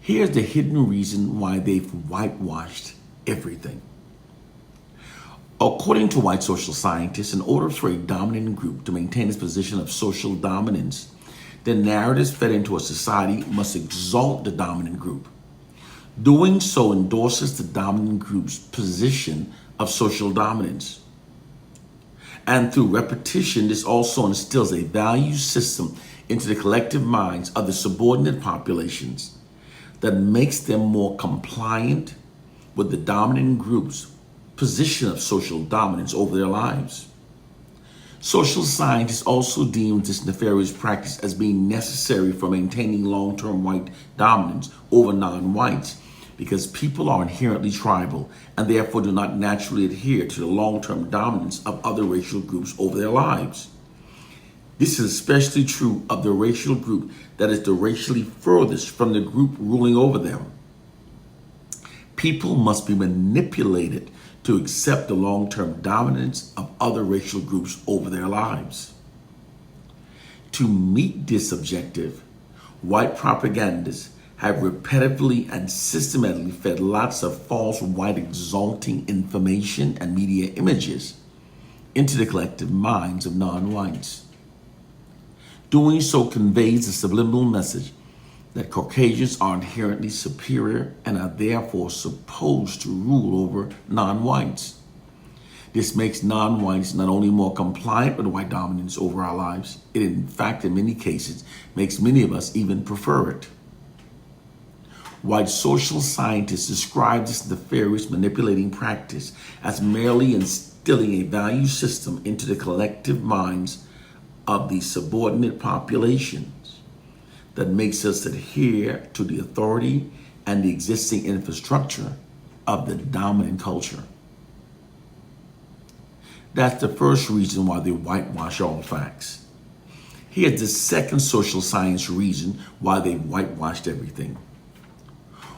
Here's the hidden reason why they've whitewashed everything. According to white social scientists, in order for a dominant group to maintain its position of social dominance, the narratives fed into a society must exalt the dominant group. Doing so endorses the dominant group's position of social dominance. And through repetition, this also instills a value system into the collective minds of the subordinate populations that makes them more compliant with the dominant group's position of social dominance over their lives. Social scientists also deem this nefarious practice as being necessary for maintaining long-term white dominance over non-whites, because people are inherently tribal and therefore do not naturally adhere to the long-term dominance of other racial groups over their lives. This is especially true of the racial group that is the racially furthest from the group ruling over them. People must be manipulated to accept the long-term dominance of other racial groups over their lives. To meet this objective, white propagandists have repetitively and systematically fed lots of false white exalting information and media images into the collective minds of non-whites. Doing so conveys a subliminal message that Caucasians are inherently superior and are therefore supposed to rule over non-whites. This makes non-whites not only more compliant with white dominance over our lives, it in fact in many cases makes many of us even prefer it. White social scientists describe this nefarious manipulating practice as merely instilling a value system into the collective minds of the subordinate populations that makes us adhere to the authority and the existing infrastructure of the dominant culture. That's the first reason why they whitewash all facts. Here's the second social science reason why they whitewashed everything.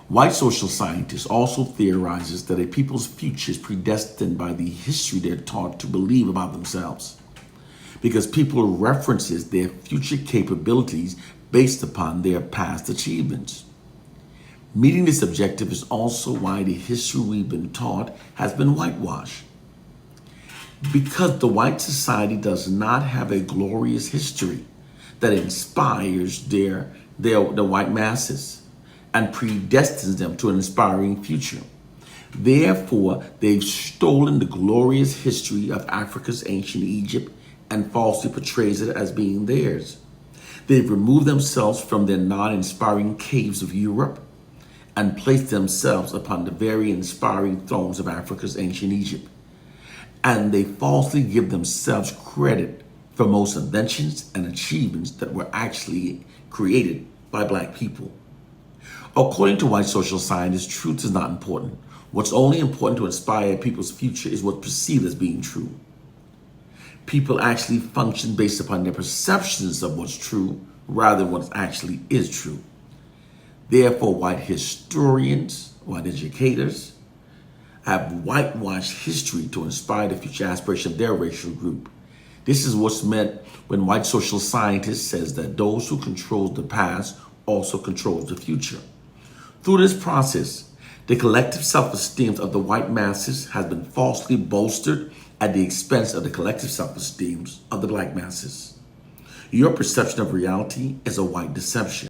White social scientists also theorizes that a people's future is predestined by the history they're taught to believe about themselves, because people references their future capabilities based upon their past achievements. Meeting this objective is also why the history we've been taught has been whitewashed. Because the white society does not have a glorious history that inspires the white masses and predestines them to an inspiring future. Therefore, they've stolen the glorious history of Africa's ancient Egypt and falsely portrays it as being theirs. They've removed themselves from their non-inspiring caves of Europe and placed themselves upon the very inspiring thrones of Africa's ancient Egypt. And they falsely give themselves credit for most inventions and achievements that were actually created by Black people. According to white social scientists, truth is not important. What's only important to inspire people's future is what's perceived as being true. People actually function based upon their perceptions of what's true rather than what actually is true. Therefore, white historians, white educators, have whitewashed history to inspire the future aspiration of their racial group. This is what's meant when white social scientists says that those who control the past also control the future. Through this process, the collective self-esteem of the white masses has been falsely bolstered at the expense of the collective self-esteem of the Black masses. Your perception of reality is a white deception.